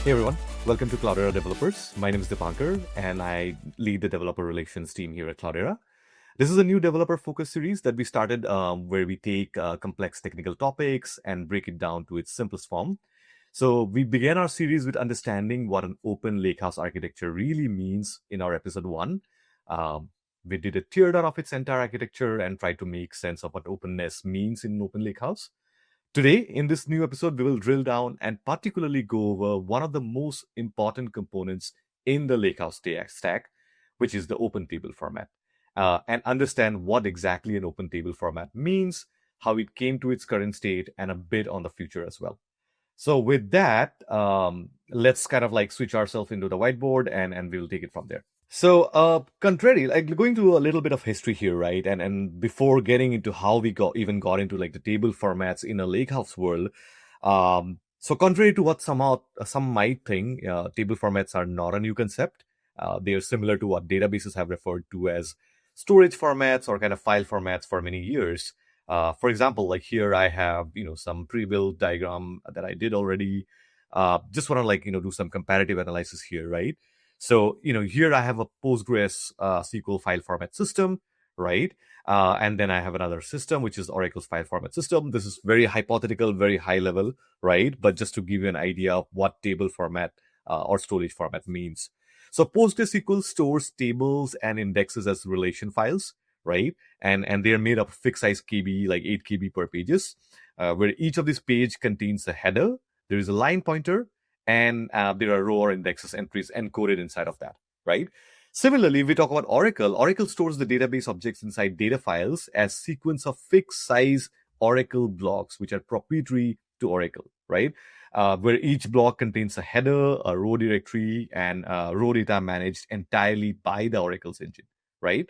Hey everyone, welcome to Cloudera Developers. My name is Dipankar and I lead the developer relations team here at Cloudera. This is a new developer focus series that we started where we take complex technical topics and break it down to its simplest form. So we began our series with understanding what an open lakehouse architecture really means in our episode 1. We did a teardown of its entire architecture and tried to make sense of what openness means in an open lakehouse. Today, in this new episode, we will drill down and particularly go over one of the most important components in the Lakehouse stack, which is the open table format, and understand what exactly an open table format means, how it came to its current state, and a bit on the future as well. So with that, let's kind of like switch ourselves into the whiteboard and we'll take it from there. So, contrary, like going to a little bit of history here, right? And before getting into how we got into like the table formats in a Lakehouse world, so contrary to what some might think, table formats are not a new concept. They are similar to what databases have referred to as storage formats or kind of file formats for many years. For example, like here I have some pre-built diagram that I did already. Just want to like do some comparative analysis here, right? So, here I have a Postgres SQL file format system, right? And then I have another system, which is Oracle's file format system. This is very hypothetical, very high level, right? But just to give you an idea of what table format or storage format means. So PostgreSQL stores tables and indexes as relation files, right? And they are made of fixed size KB, like 8 KB per pages, where each of these page contains a header. There is a line pointer, and there are row or indexes entries encoded inside of that, right? Similarly, we talk about Oracle. Oracle stores the database objects inside data files as sequence of fixed size Oracle blocks, which are proprietary to Oracle, right? Where each block contains a header, a row directory, and row data managed entirely by the Oracle's engine, right?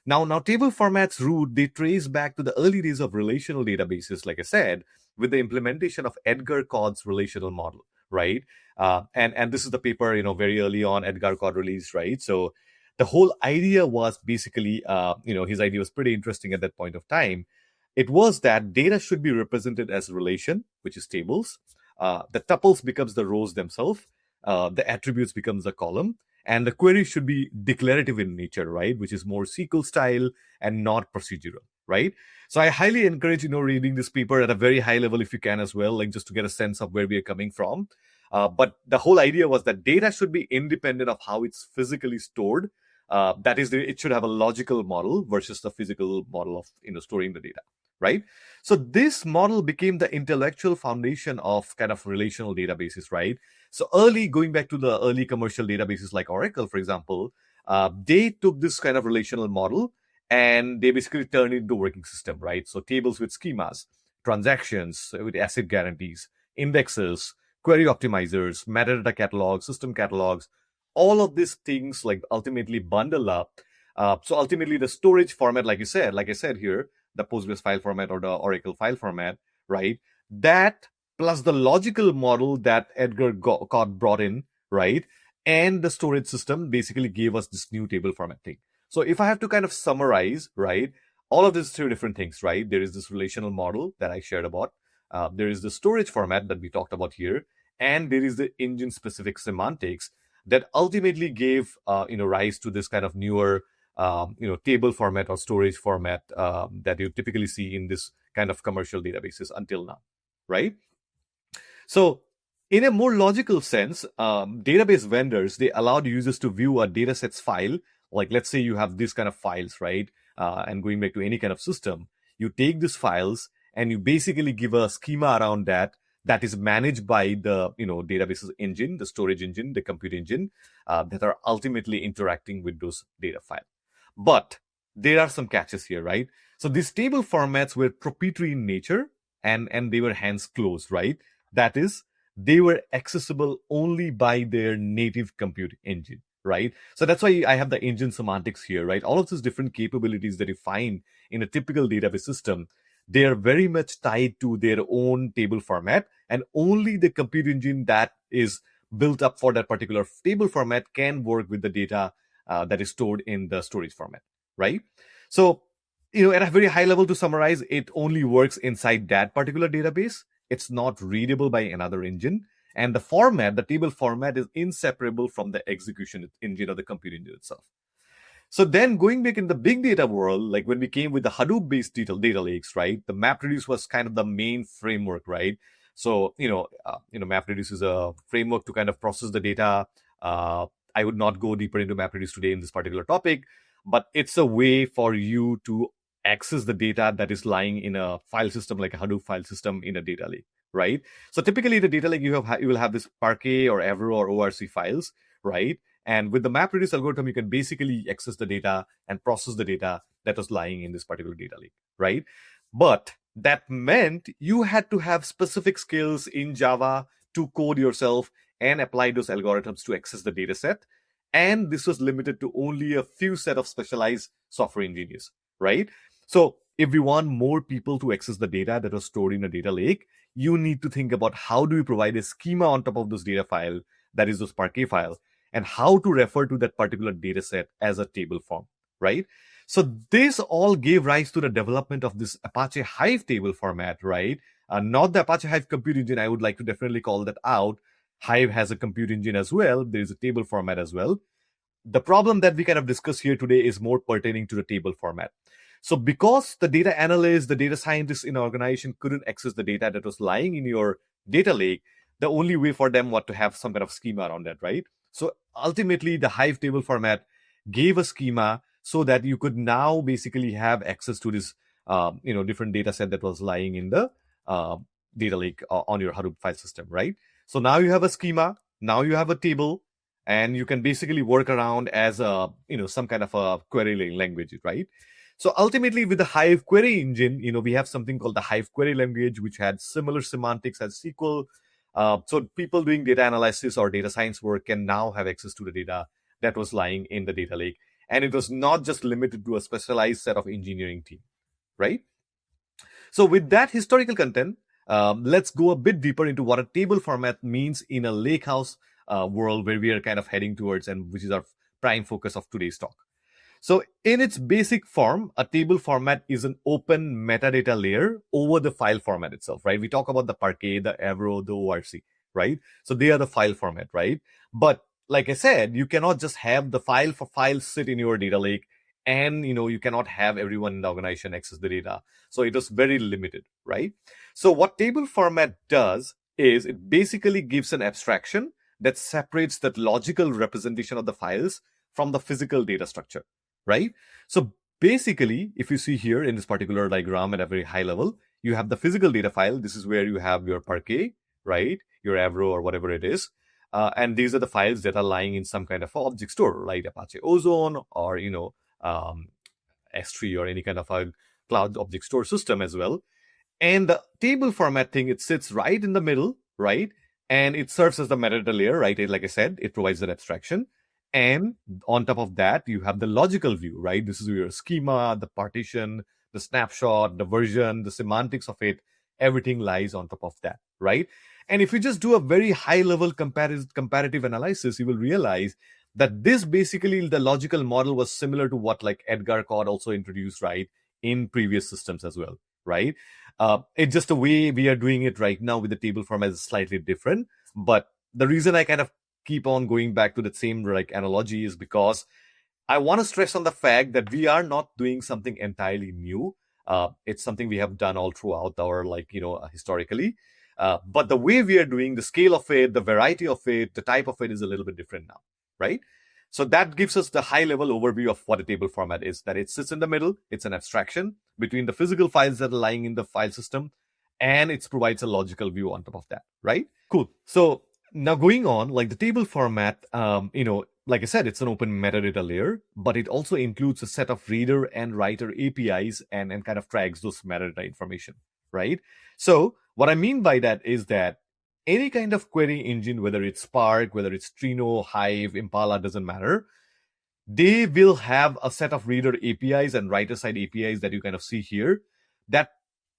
Now table formats root, they trace back to the early days of relational databases, like I said, with the implementation of Edgar Codd's relational model, right? And this is the paper, very early on Edgar Codd released, right? So the whole idea was basically, his idea was pretty interesting at that point of time. It was that data should be represented as relation, which is tables. The tuples becomes the rows themselves. The attributes becomes the column. And the query should be declarative in nature, right? Which is more SQL style and not procedural, right? So I highly encourage, reading this paper at a very high level if you can as well, like just to get a sense of where we are coming from. But the whole idea was that data should be independent of how it's physically stored. That is, it should have a logical model versus the physical model of storing the data, right? So this model became the intellectual foundation of kind of relational databases, right? So going back to the early commercial databases like Oracle, for example, they took this kind of relational model and they basically turned it into a working system, right? So tables with schemas, transactions with asset guarantees, indexes, query optimizers, metadata catalogs, system catalogs, all of these things like ultimately bundle up. So ultimately the storage format, like I said here, the Postgres file format or the Oracle file format, right? That plus the logical model that Edgar Codd brought in, right? And the storage system basically gave us this new table format thing. So if I have to kind of summarize, right, all of these 3 different things, right? There is this relational model that I shared about. There is the storage format that we talked about here. And there is the engine-specific semantics that ultimately gave, rise to this kind of newer, table format or storage format that you typically see in this kind of commercial databases until now, right? So in a more logical sense, database vendors, they allowed users to view a dataset's file. Like, let's say you have this kind of files, right? And going back to any kind of system, you take these files and you basically give a schema around that is managed by the databases engine, the storage engine, the compute engine, that are ultimately interacting with those data files. But there are some catches here, right? So these table formats were proprietary in nature and they were hence closed, right? That is, they were accessible only by their native compute engine, right? So that's why I have the engine semantics here, right? All of these different capabilities that you find in a typical database system, they are very much tied to their own table format, and only the compute engine that is built up for that particular table format can work with the data that is stored in the storage format, right? So at a very high level, to summarize, it only works inside that particular database. It's not readable by another engine. And the format, the table format, is inseparable from the execution engine or the compute engine itself. So then going back in the big data world, like when we came with the Hadoop-based data lakes, right? The MapReduce was kind of the main framework, right? So, MapReduce is a framework to kind of process the data. I would not go deeper into MapReduce today in this particular topic, but it's a way for you to access the data that is lying in a file system, like a Hadoop file system in a data lake, right? So typically the data lake, you will have this Parquet or Avro or ORC files, right? And with the MapReduce algorithm, you can basically access the data and process the data that was lying in this particular data lake, right? But that meant you had to have specific skills in Java to code yourself and apply those algorithms to access the data set. And this was limited to only a few set of specialized software engineers, right? So if we want more people to access the data that was stored in a data lake, you need to think about how do we provide a schema on top of this data file, that is those Parquet file, and how to refer to that particular data set as a table form, right? So this all gave rise to the development of this Apache Hive table format, right? Not the Apache Hive compute engine. I would like to definitely call that out. Hive has a compute engine as well. There is a table format as well. The problem that we kind of discuss here today is more pertaining to the table format. So because the data analyst, the data scientists in an organization couldn't access the data that was lying in your data lake, the only way for them was to have some kind of schema around that, right? So ultimately, the Hive table format gave a schema so that you could now basically have access to this, different data set that was lying in the data lake on your Hadoop file system, right? So now you have a schema, now you have a table, and you can basically work around as a, some kind of a query language, right? So ultimately, with the Hive query engine, we have something called the Hive query language, which had similar semantics as SQL. So people doing data analysis or data science work can now have access to the data that was lying in the data lake. And it was not just limited to a specialized set of engineering team, right? So with that historical content, let's go a bit deeper into what a table format means in a Lakehouse world where we are kind of heading towards, and which is our prime focus of today's talk. So in its basic form, a table format is an open metadata layer over the file format itself, right? We talk about the Parquet, the Avro, the ORC, right? So they are the file format, right? But like I said, you cannot just have the file for files sit in your data lake, and you cannot have everyone in the organization access the data. So it was very limited, right? So what table format does is it basically gives an abstraction that separates that logical representation of the files from the physical data structure, right? So basically, if you see here in this particular diagram at a very high level, you have the physical data file. This is where you have your Parquet, right? Your Avro or whatever it is. And these are the files that are lying in some kind of object store, like Apache Ozone or, S3 or any kind of a cloud object store system as well. And the table format thing, it sits right in the middle, right? And it serves as the metadata layer, right? Like I said, it provides that abstraction. And on top of that, you have the logical view, right? This is your schema, the partition, the snapshot, the version, the semantics of it. Everything lies on top of that, right? And if you just do a very high-level comparative analysis, you will realize that this basically, the logical model was similar to what like Edgar Cod also introduced, right, in previous systems as well, right? It's just the way we are doing it right now with the table format is slightly different. But the reason I kind of keep on going back to that same like analogy is because I want to stress on the fact that we are not doing something entirely new. It's something we have done all throughout our historically. But the way we are doing, the scale of it, the variety of it, the type of it is a little bit different now, right? So that gives us the high-level overview of what a table format is, that it sits in the middle. It's an abstraction between the physical files that are lying in the file system, and it provides a logical view on top of that, right? Cool. So now going on, like the table format, like I said, it's an open metadata layer, but it also includes a set of reader and writer APIs and kind of tracks those metadata information, right? So what I mean by that is that any kind of query engine, whether it's Spark, whether it's Trino, Hive, Impala, doesn't matter, they will have a set of reader APIs and writer side APIs that you kind of see here that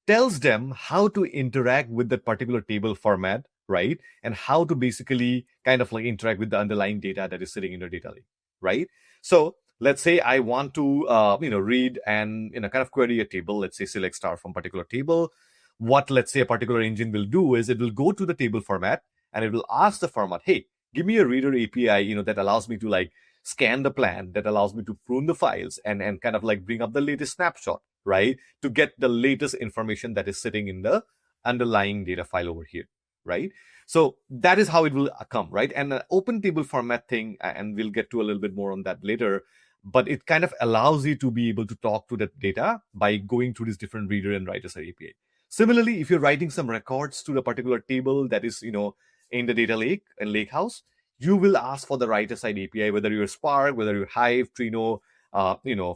tells them how to interact with that particular table format, right? And how to basically kind of like interact with the underlying data that is sitting in your data lake, right? So let's say I want to, read and, kind of query a table. Let's say select star from particular table. What, let's say, a particular engine will do is it will go to the table format and it will ask the format, hey, give me a reader API, that allows me to like scan the plan, that allows me to prune the files and kind of like bring up the latest snapshot, right? To get the latest information that is sitting in the underlying data file over here, right? So that is how it will come, right? And an open table format thing, and we'll get to a little bit more on that later, but it kind of allows you to be able to talk to the data by going through this different reader and writer side API. Similarly, if you're writing some records to the particular table that is, in the data lake and Lakehouse, you will ask for the writer side API, whether you're Spark, whether you're Hive, Trino,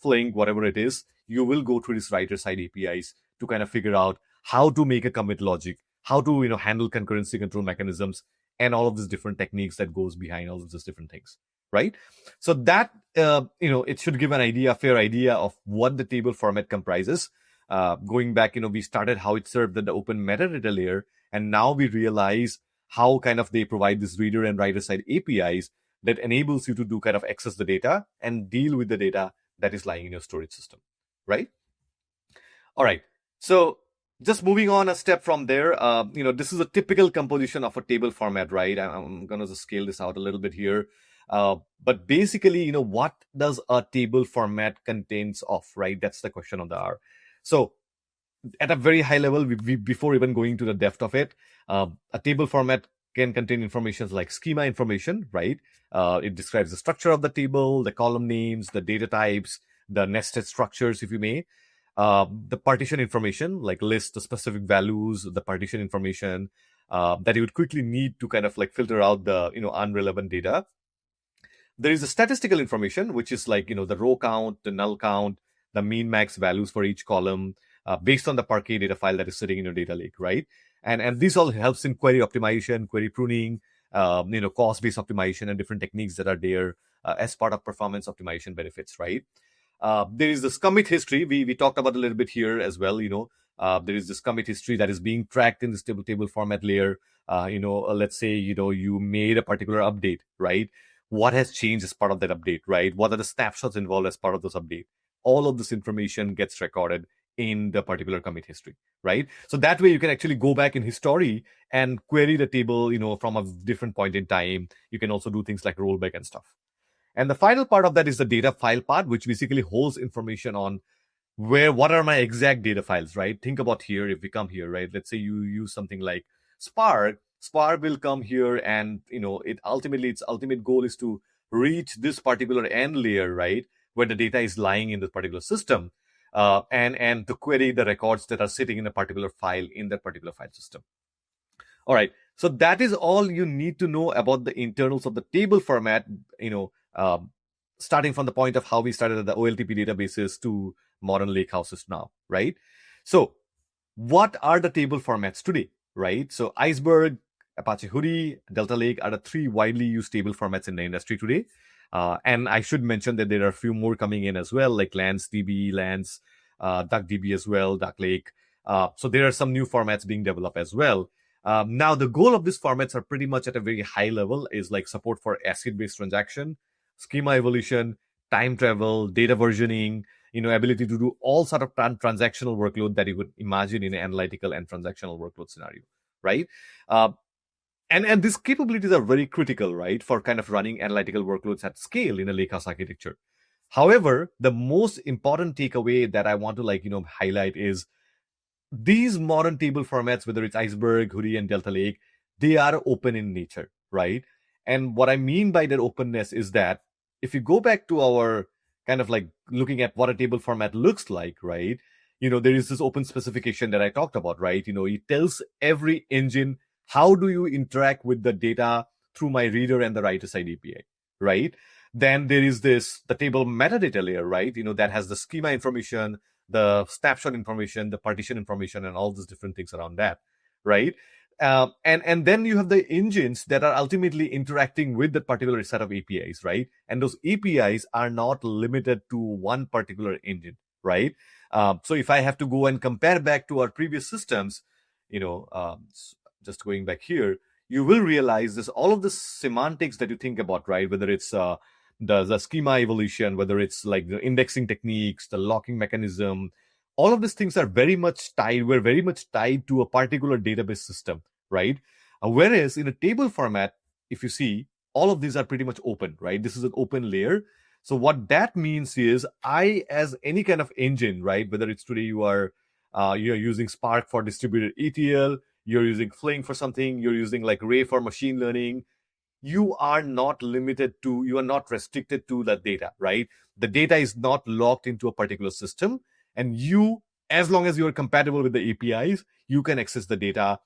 Flink, whatever it is, you will go through these writer side APIs to kind of figure out how to make a commit logic, how to, handle concurrency control mechanisms, and all of these different techniques that goes behind all of these different things, right? So that, it should give a fair idea of what the table format comprises. Going back, we started how it served the open metadata layer, and now we realize how kind of they provide this reader and writer side APIs that enables you to do kind of access the data and deal with the data that is lying in your storage system, right? All right. So just moving on a step from there, this is a typical composition of a table format, right? I'm going to scale this out a little bit here. But basically, what does a table format contains of, right? That's the question of the hour. So at a very high level, before even going to the depth of it, a table format can contain information like schema information, right? It describes the structure of the table, the column names, the data types, the nested structures, if you may. The partition information, like list the specific values, the partition information that you would quickly need to kind of like filter out the, unrelevant data. There is the statistical information, which is like, the row count, the null count, the mean max values for each column, based on the Parquet data file that is sitting in your data lake, right? And this all helps in query optimization, query pruning, cost-based optimization, and different techniques that are there as part of performance optimization benefits, right? There is this commit history. We talked about a little bit here as well. There is this commit history that is being tracked in this table format layer. Let's say, you made a particular update, right? What has changed as part of that update, right? What are the snapshots involved as part of this update? All of this information gets recorded in the particular commit history, right? So that way you can actually go back in history and query the table, from a different point in time. You can also do things like rollback and stuff. And the final part of that is the data file part, which basically holds information on what are my exact data files, right? Think about here, if we come here, right? Let's say you use something like Spark will come here and, its ultimate goal is to reach this particular end layer, right? Where the data is lying in this particular system, and to query the records that are sitting in a particular file in that particular file system. All right. So that is all you need to know about the internals of the table format, starting from the point of how we started at the OLTP databases to modern lakehouses now, right? So what are the table formats today, right? So Iceberg, Apache Hudi, Delta Lake are the three widely used table formats in the industry today. And I should mention that there are a few more coming in as well, like LanceDB, DuckDB as well, Duck Lake. So there are some new formats being developed as well. Now, the goal of these formats are pretty much at a very high level, is like support for ACID-based transaction, schema evolution, time travel, data versioning, ability to do all sort of transactional workload that you would imagine in an analytical and transactional workload scenario, right? And these capabilities are very critical, right, for kind of running analytical workloads at scale in a Lakehouse architecture. However, the most important takeaway that I want to highlight is these modern table formats, whether it's Iceberg, Hudi, and Delta Lake, they are open in nature, right? And what I mean by that openness is that if you go back to our kind of like looking at what a table format looks like, right? There is this open specification that I talked about, right? It tells every engine, how do you interact with the data through my reader and the writer side API, right? Then there is the table metadata layer, right? That has the schema information, the snapshot information, the partition information, and all these different things around that, right? And then you have the engines that are ultimately interacting with that particular set of APIs, right? And those APIs are not limited to one particular engine, right? So if I have to go and compare back to our previous systems, just going back here, you will realize this all of the semantics that you think about, right? Whether it's the schema evolution, whether it's like the indexing techniques, the locking mechanism, all of these things are very much tied. We're very much tied to a particular database system, right? Whereas in a table format, if you see, all of these are pretty much open, right? This is an open layer. So what that means is I, as any kind of engine, right? Whether it's today you're using Spark for distributed ETL, you're using Flink for something, you're using like Ray for machine learning, you are not restricted to the data, right? The data is not locked into a particular system, and you, as long as you are compatible with the APIs, you can access the data,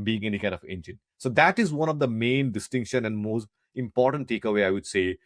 being any kind of engine. So that is one of the main distinction and most important takeaway, I would say,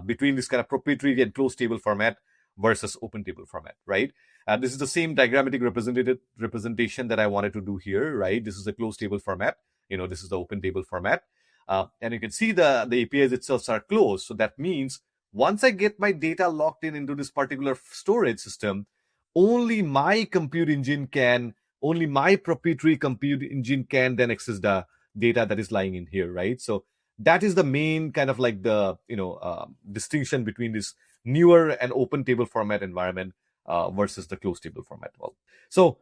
between this kind of proprietary and closed table format versus open table format, right? This is the same diagrammatic representation that I wanted to do here, right? This is a closed table format. This is the open table format. And you can see the APIs itself are closed. So that means once I get my data locked into this particular storage system, only my proprietary compute engine can then access the data that is lying in here, right? So that is the main kind of like the distinction between this newer and open table format environment versus the closed table format. Well, so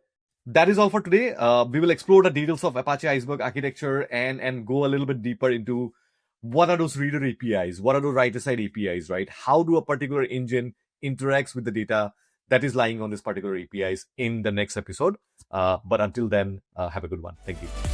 that is all for today. We will explore the details of Apache Iceberg architecture and go a little bit deeper into what are those reader APIs, what are those writer-side APIs, right? How do a particular engine interacts with the data that is lying on this particular APIs in the next episode. But until then, have a good one. Thank you.